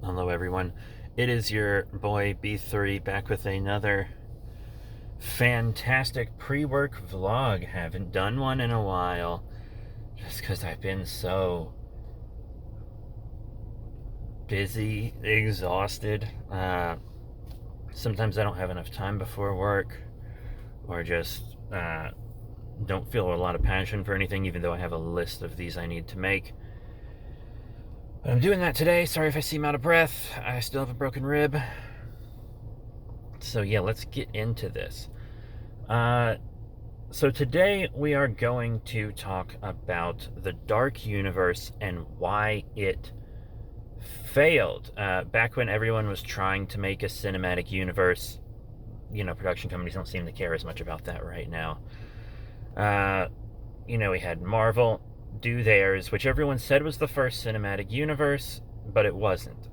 Hello, everyone. It is your boy B3 back with another fantastic pre-work vlog. Haven't done one in a while just because I've been so busy, exhausted. Sometimes I don't have enough time before work, or just don't feel a lot of passion for anything, even though I have a list of these I need to make. But I'm doing that today. Sorry if I seem out of breath. I still have a broken rib. So yeah, let's get into this. So today we are going to talk about the Dark Universe and why it failed. Back when everyone was trying to make a cinematic universe, production companies don't seem to care as much about that right now. We had Marvel do theirs, which everyone said was the first cinematic universe, but it wasn't.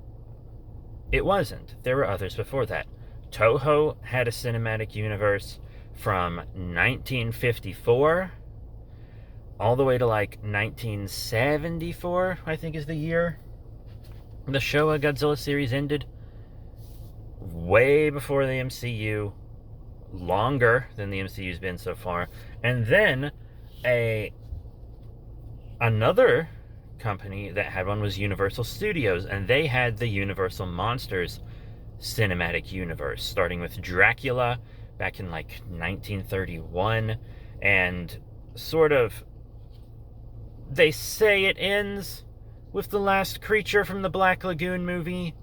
It wasn't. There were others before that. Toho had a cinematic universe from 1954 all the way to like 1974, I think is the year the Showa Godzilla series ended. Way before the MCU, longer than the MCU's been so far. And then another company that had one was Universal Studios, and they had the Universal Monsters cinematic universe, starting with Dracula back in like 1931, and sort of, they say it ends with the last creature from the Black Lagoon movie,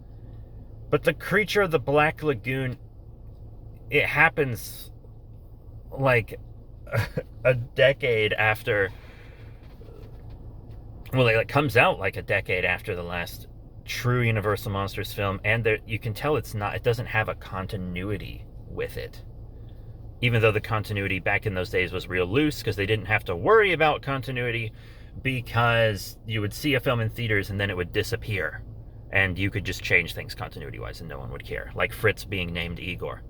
but the creature of the Black Lagoon, it happens like a decade after, well, it comes out like a decade after the last true Universal Monsters film, and there, you can tell it doesn't have a continuity with it. Even though the continuity back in those days was real loose, because they didn't have to worry about continuity, because you would see a film in theaters and then it would disappear, and you could just change things continuity-wise and no one would care. Like Fritz being named Igor,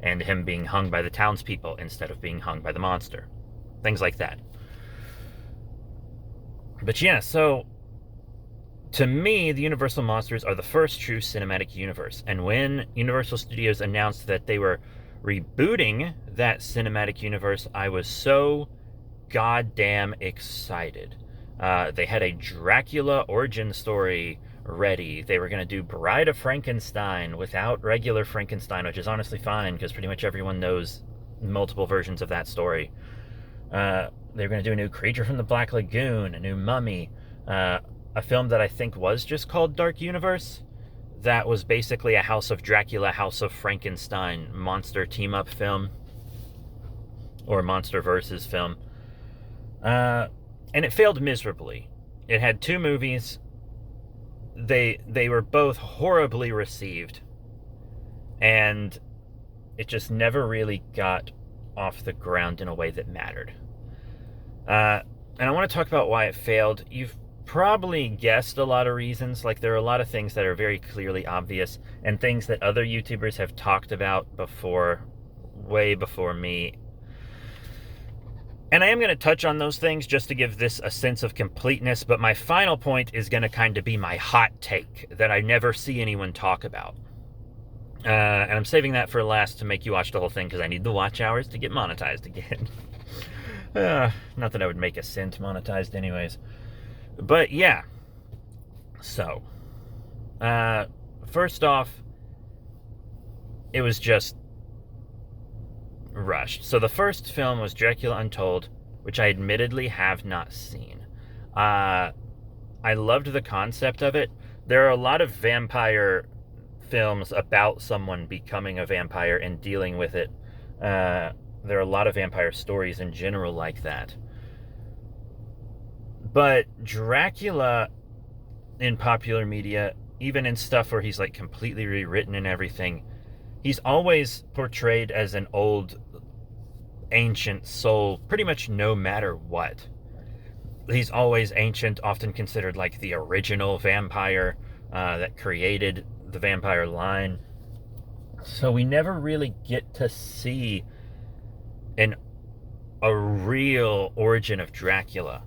and him being hung by the townspeople instead of being hung by the monster. Things like that. But yeah, so to me, the Universal Monsters are the first true cinematic universe. And when Universal Studios announced that they were rebooting that cinematic universe, I was so goddamn excited. They had a Dracula origin story ready. They were going to do Bride of Frankenstein without regular Frankenstein, which is honestly fine, because pretty much everyone knows multiple versions of that story. They were going to do a new Creature from the Black Lagoon, a new Mummy, a film that I think was just called Dark Universe, that was basically a House of Dracula, House of Frankenstein monster team-up film, or monster versus film. And it failed miserably. It had two movies. They were both horribly received, and it just never really got off the ground in a way that mattered. And I want to talk about why it failed. You've probably guessed a lot of reasons. Like, there are a lot of things that are very clearly obvious, and things that other YouTubers have talked about before, way before me. And I am going to touch on those things just to give this a sense of completeness, but my final point is going to kind of be my hot take that I never see anyone talk about. And I'm saving that for last to make you watch the whole thing, because I need the watch hours to get monetized again. Not that I would make a cent monetized anyways. But yeah. So, first off, it was just rushed. So the first film was Dracula Untold, which I admittedly have not seen. I loved the concept of it. There are a lot of vampire films about someone becoming a vampire and dealing with it. There are a lot of vampire stories in general like that. But Dracula in popular media, even in stuff where he's like completely rewritten and everything, he's always portrayed as an old, ancient soul, pretty much no matter what. He's always ancient, often considered like the original vampire that created the vampire line. So we never really get to see a real origin of Dracula.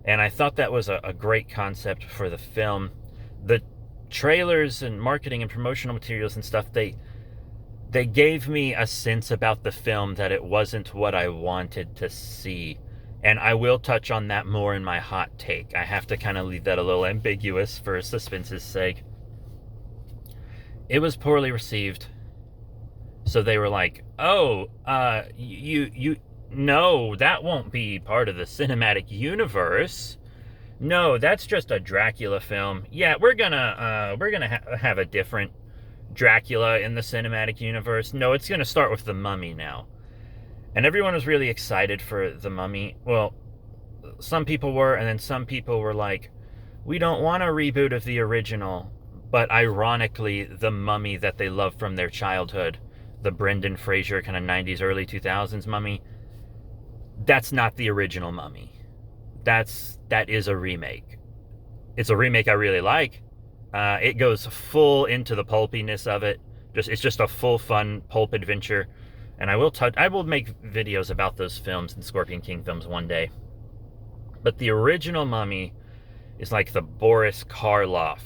And I thought that was a great concept for the film. The trailers and marketing and promotional materials and stuff, they gave me a sense about the film that it wasn't what I wanted to see. And I will touch on that more in my hot take. I have to kind of leave that a little ambiguous for suspense's sake. It was poorly received. So they were like, "Oh, no, that won't be part of the cinematic universe. No, that's just a Dracula film. Yeah, we're gonna have a different Dracula in the cinematic universe. No, it's gonna start with the Mummy now." And everyone was really excited for the Mummy. Well, some people were, and then some people were like, "We don't want a reboot of the original." But ironically, the Mummy that they loved from their childhood, the Brendan Fraser kind of 90s, early 2000s Mummy, that's not the original Mummy. That is a remake. It's a remake I really like. It goes full into the pulpiness of it. It's just a full fun pulp adventure. And I will make videos about those films and Scorpion King films one day. But the original Mummy is like the Boris Karloff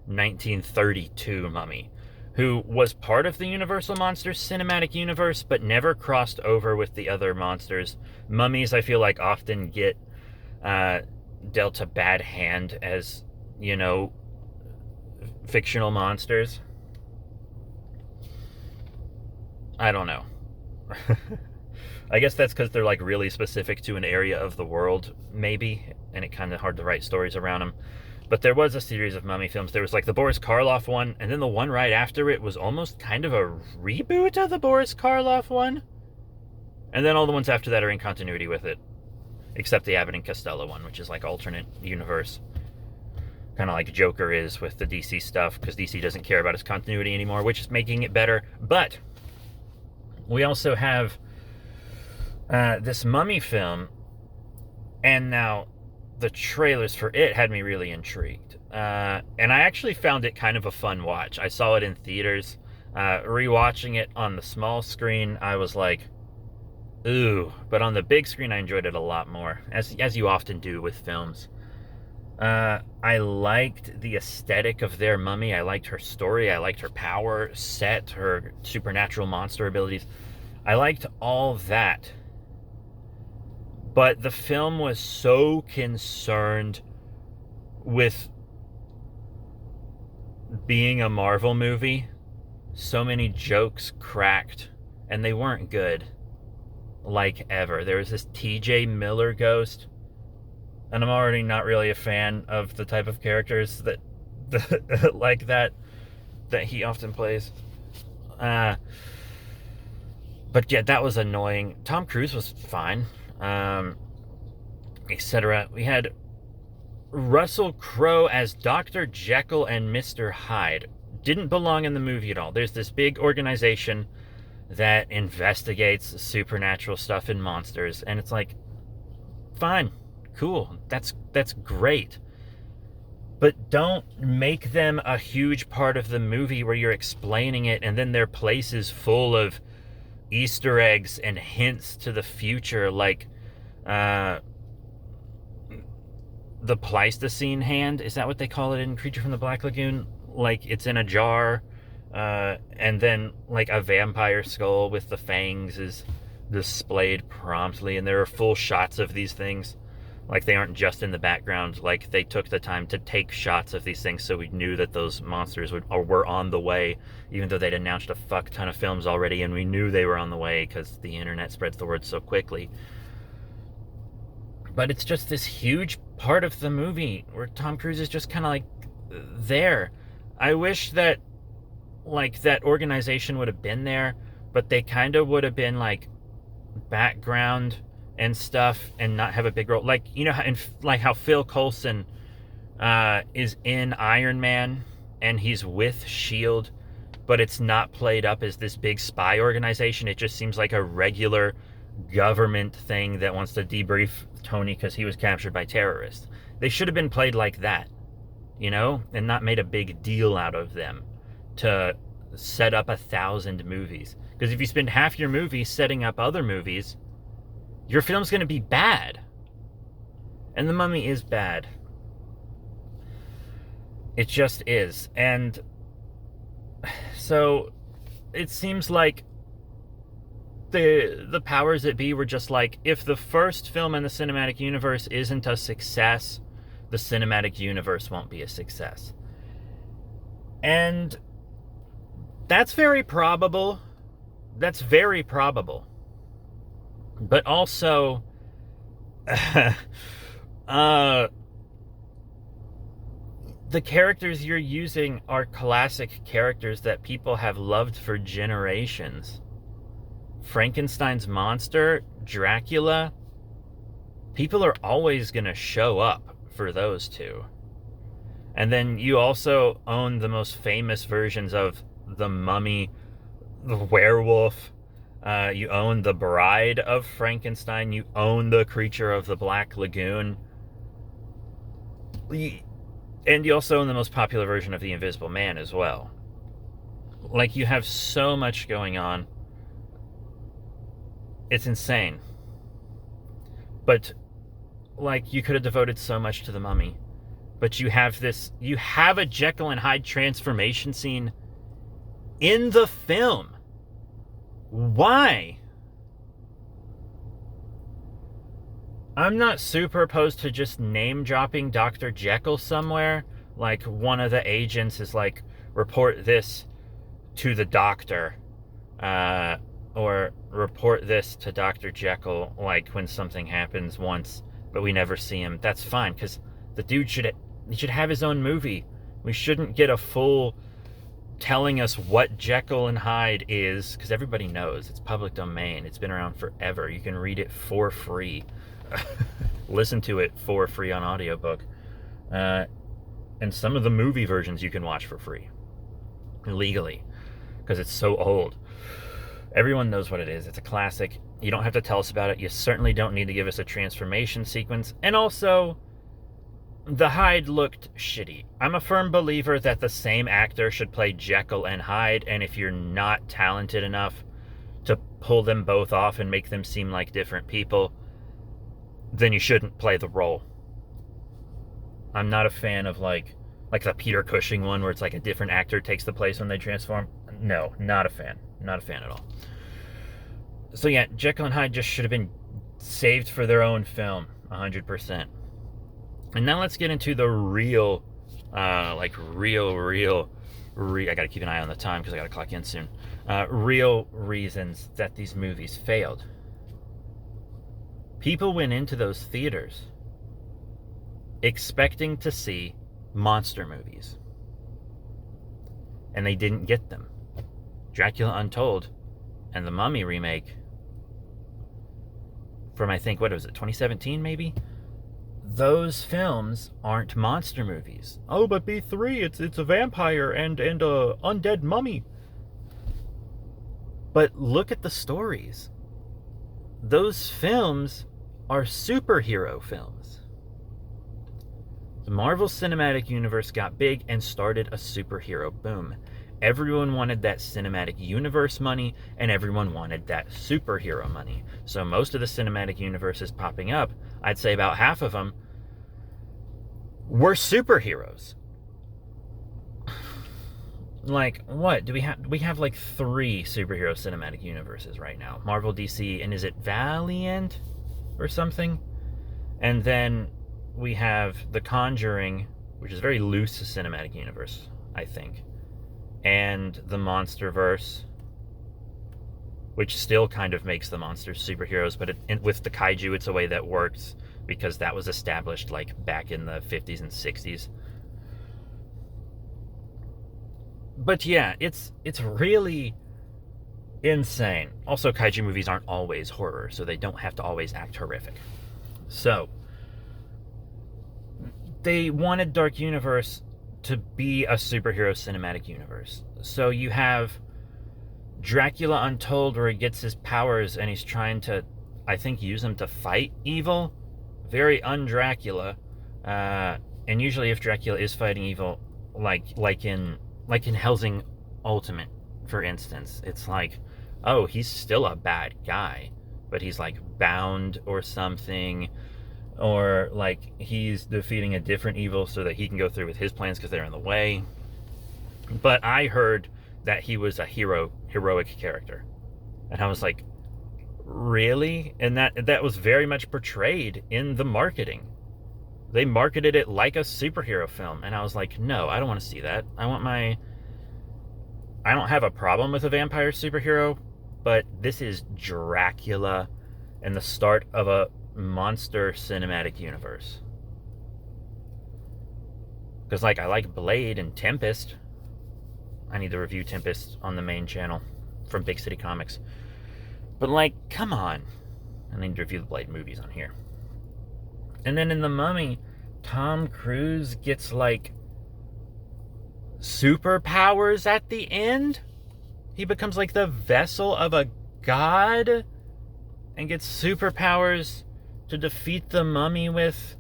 1932 Mummy, who was part of the Universal Monsters cinematic universe, but never crossed over with the other monsters. Mummies, I feel like, often get dealt a bad hand as, fictional monsters. I don't know. I guess that's because they're like really specific to an area of the world, maybe, and it kind of hard to write stories around them. But there was a series of Mummy films. There was like the Boris Karloff one, and then the one right after it was almost kind of a reboot of the Boris Karloff one. And then all the ones after that are in continuity with it, except the Abbott and Costello one, which is like alternate universe. Kind of like Joker is with the DC stuff, because DC doesn't care about its continuity anymore, which is making it better. But we also have this Mummy film, and now the trailers for it had me really intrigued. And I actually found it kind of a fun watch. I saw it in theaters. Rewatching it on the small screen, I was like, ooh. But on the big screen, I enjoyed it a lot more, as you often do with films. I liked the aesthetic of their Mummy. I liked her story. I liked her power set, her supernatural monster abilities. I liked all that. But the film was so concerned with being a Marvel movie. So many jokes cracked, and they weren't good. Like ever. There was this TJ Miller ghost, and I'm already not really a fan of the type of characters that like that he often plays. But yeah, that was annoying. Tom Cruise was fine. Etc. We had Russell Crowe as Dr. Jekyll and Mr. Hyde. Didn't belong in the movie at all. There's this big organization that investigates supernatural stuff and monsters, and it's like, fine, cool, that's great. But don't make them a huge part of the movie where you're explaining it, and then their place is full of Easter eggs and hints to the future, like the Pleistocene hand. Is that what they call it in Creature from the Black Lagoon? Like, it's in a jar, and then like a vampire skull with the fangs is displayed promptly, and there are full shots of these things. Like, they aren't just in the background. Like, they took the time to take shots of these things so we knew that those monsters were on the way, even though they'd announced a fuck ton of films already, and we knew they were on the way because the internet spreads the word so quickly. But it's just this huge part of the movie where Tom Cruise is just kind of like there. I wish that like that organization would have been there, but they kind of would have been like background and stuff and not have a big role. Like, like how Phil Coulson is in Iron Man and he's with S.H.I.E.L.D., but it's not played up as this big spy organization. It just seems like a regular government thing that wants to debrief Tony because he was captured by terrorists. They should have been played like that, and not made a big deal out of them to set up 1,000 movies. Because if you spend half your movie setting up other movies, your film's going to be bad. And The Mummy is bad. It just is. And so it seems like the powers that be were just like, if the first film in the cinematic universe isn't a success, the cinematic universe won't be a success. And that's very probable. That's very probable. But also, the characters you're using are classic characters that people have loved for generations. Frankenstein's monster, Dracula, people are always going to show up for those two. And then you also own the most famous versions of the Mummy, the werewolf. You own the Bride of Frankenstein. You own the Creature of the Black Lagoon. And you also own the most popular version of the Invisible Man as well. Like, you have so much going on. It's insane. But, like, you could have devoted so much to the Mummy. But you have a Jekyll and Hyde transformation scene in the film. Why? I'm not super opposed to just name dropping Dr. Jekyll somewhere. Like, one of the agents is like, report this to the doctor. Or report this to Dr. Jekyll, like when something happens once, but we never see him. That's fine, because the dude should have his own movie. We shouldn't get a full telling us what Jekyll and Hyde is, because everybody knows. It's public domain. It's been around forever. You can read it for free. Listen to it for free on audiobook. And some of the movie versions you can watch for free. Legally. Because it's so old. Everyone knows what it is. It's a classic. You don't have to tell us about it. You certainly don't need to give us a transformation sequence. And also, the Hyde looked shitty. I'm a firm believer that the same actor should play Jekyll and Hyde, and if you're not talented enough to pull them both off and make them seem like different people, then you shouldn't play the role. I'm not a fan of like the Peter Cushing one where it's like a different actor takes the place when they transform. No, not a fan. Not a fan at all. So yeah, Jekyll and Hyde just should have been saved for their own film, 100%. And now let's get into the real, I gotta keep an eye on the time because I gotta clock in soon. Real reasons that these movies failed. People went into those theaters expecting to see monster movies. And they didn't get them. Dracula Untold and the Mummy remake from, I think, 2017 maybe? Those films aren't monster movies. Oh, but B3, it's a vampire and a undead mummy. But look at the stories. Those films are superhero films. The Marvel Cinematic Universe got big and started a superhero boom. Everyone wanted that cinematic universe money, and everyone wanted that superhero money. So most of the cinematic universes popping up, I'd say about half of them, were superheroes. Like, what? We have like 3 superhero cinematic universes right now. Marvel, DC, and is it Valiant or something? And then we have The Conjuring, which is a very loose cinematic universe, I think. And the Monsterverse, which still kind of makes the monsters superheroes, but with the kaiju, it's a way that works because that was established like back in the 50s and 60s. But yeah, it's really insane. Also, kaiju movies aren't always horror, so they don't have to always act horrific. So, they wanted Dark Universe to be a superhero cinematic universe. So you have Dracula Untold, where he gets his powers and he's trying to, I think, use them to fight evil. Very un-Dracula. And usually if Dracula is fighting evil, like in Helsing Ultimate, for instance, it's like, oh, he's still a bad guy, but he's like bound or something. or like he's defeating a different evil so that he can go through with his plans because they're in the way. But I heard that he was a heroic character, and I was like, really? And that was very much portrayed in the marketing. They marketed it like a superhero film, and I was like, no, I don't want to see that. I don't have a problem with a vampire superhero, but this is Dracula and the start of a monster cinematic universe. Because, like, I like Blade and Tempest. I need to review Tempest on the main channel from Big City Comics. But, like, come on. I need to review the Blade movies on here. And then in The Mummy, Tom Cruise gets, like, superpowers at the end. He becomes, like, the vessel of a god and gets superpowers to defeat the mummy with.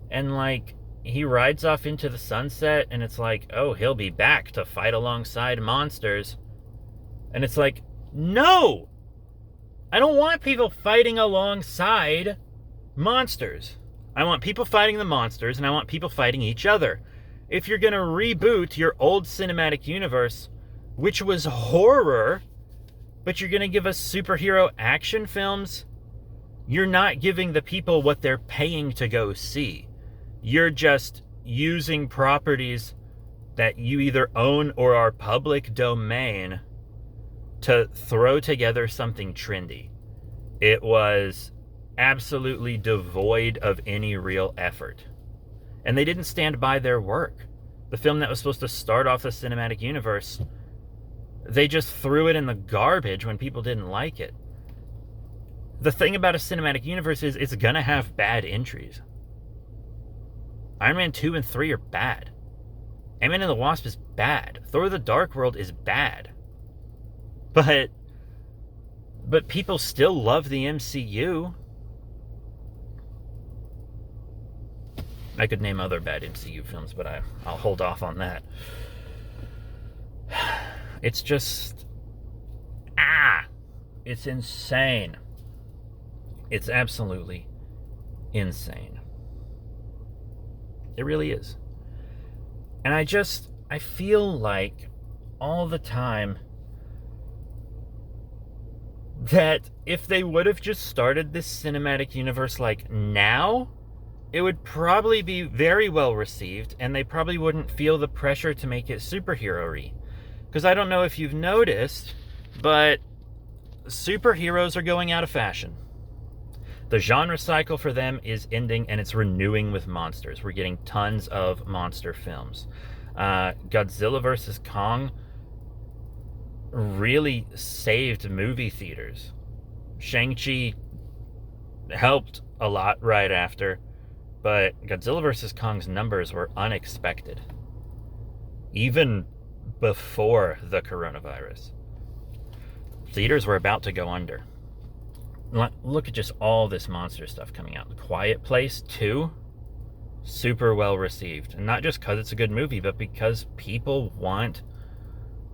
And, like, he rides off into the sunset, and it's like, oh, he'll be back to fight alongside monsters. And it's like, no! I don't want people fighting alongside monsters. I want people fighting the monsters, and I want people fighting each other. If you're going to reboot your old cinematic universe, which was horror, but you're going to give us superhero action films, you're not giving the people what they're paying to go see. You're just using properties that you either own or are public domain to throw together something trendy. It was absolutely devoid of any real effort. And they didn't stand by their work. The film that was supposed to start off the cinematic universe, they just threw it in the garbage when people didn't like it. The thing about a cinematic universe is it's gonna have bad entries. Iron Man 2 and 3 are bad. Ant-Man and the Wasp is bad. Thor the Dark World is bad. But people still love the MCU. I could name other bad MCU films, but I'll hold off on that. It's just... it's insane. It's absolutely insane. It really is. And I feel like all the time that if they would have just started this cinematic universe like now, it would probably be very well received, and they probably wouldn't feel the pressure to make it superhero-y. Because I don't know if you've noticed, but superheroes are going out of fashion. The genre cycle for them is ending, and it's renewing with monsters. We're getting tons of monster films. Godzilla vs. Kong really saved movie theaters. Shang-Chi helped a lot right after, but Godzilla vs. Kong's numbers were unexpected. Even before the coronavirus. Theaters were about to go under. Look at just all this monster stuff coming out. The Quiet Place 2, super well received. And not just because it's a good movie, but because people want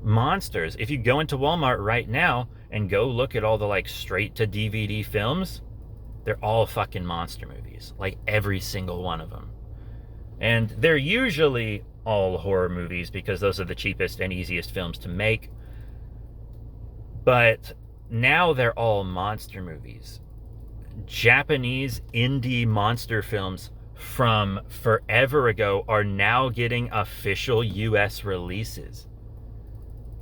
monsters. If you go into Walmart right now and go look at all the like straight to DVD films, they're all fucking monster movies. Like every single one of them. And they're usually all horror movies because those are the cheapest and easiest films to make. But now they're all monster movies. Japanese indie monster films from forever ago are now getting official US releases.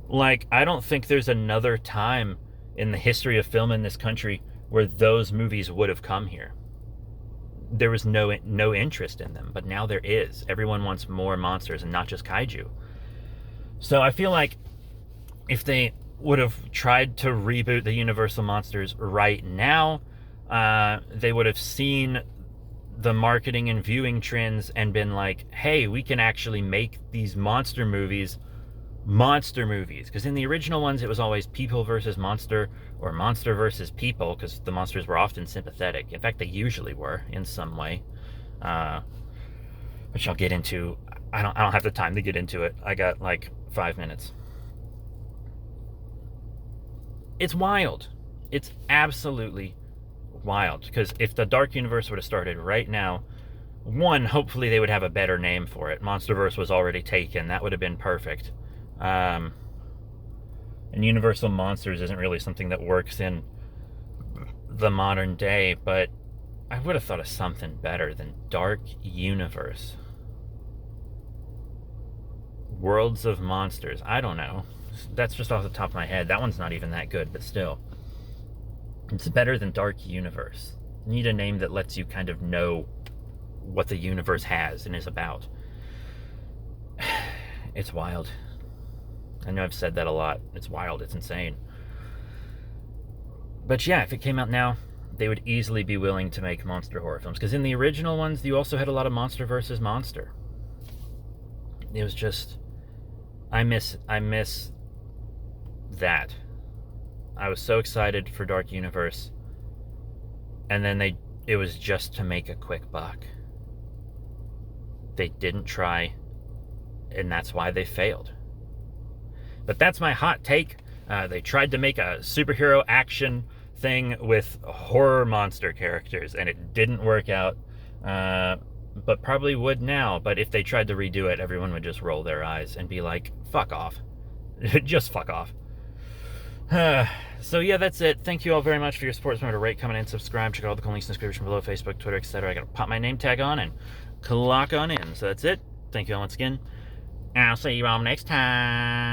Like, I don't think there's another time in the history of film in this country where those movies would have come here. There was no interest in them, but now there is. Everyone wants more monsters and not just kaiju. So I feel like if they would have tried to reboot the Universal Monsters right now, they would have seen the marketing and viewing trends and been like, hey, we can actually make these monster movies. Because in the original ones, it was always people versus monster or monster versus people, because the monsters were often sympathetic. In fact, they usually were in some way, which I'll get into. I don't have the time to get into it. I got like 5 minutes. It's wild. It's absolutely wild. Because if the Dark Universe would have started right now, one, hopefully they would have a better name for it. Monsterverse was already taken. That would have been perfect. And Universal Monsters isn't really something that works in the modern day, but I would have thought of something better than Dark Universe. Worlds of Monsters. I don't know. That's just off the top of my head. That one's not even that good, but still. It's better than Dark Universe. You need a name that lets you kind of know what the universe has and is about. It's wild. I know I've said that a lot. It's wild. It's insane. But yeah, if it came out now, they would easily be willing to make monster horror films. Because in the original ones, you also had a lot of monster versus monster. It was just... I miss that. I was so excited for Dark Universe. And then it was just to make a quick buck. They didn't try, and that's why they failed. But that's my hot take. They tried to make a superhero action thing with horror monster characters, and it didn't work out. But probably would now. But if they tried to redo it, everyone would just roll their eyes and be like, fuck off. Just fuck off. So yeah, that's it. Thank you all very much for your support. Remember to rate, comment, and subscribe. Check out all the links in the description below, Facebook, Twitter, etc. I gotta pop my name tag on and clock on in. So that's it. Thank you all once again. I'll see you all next time.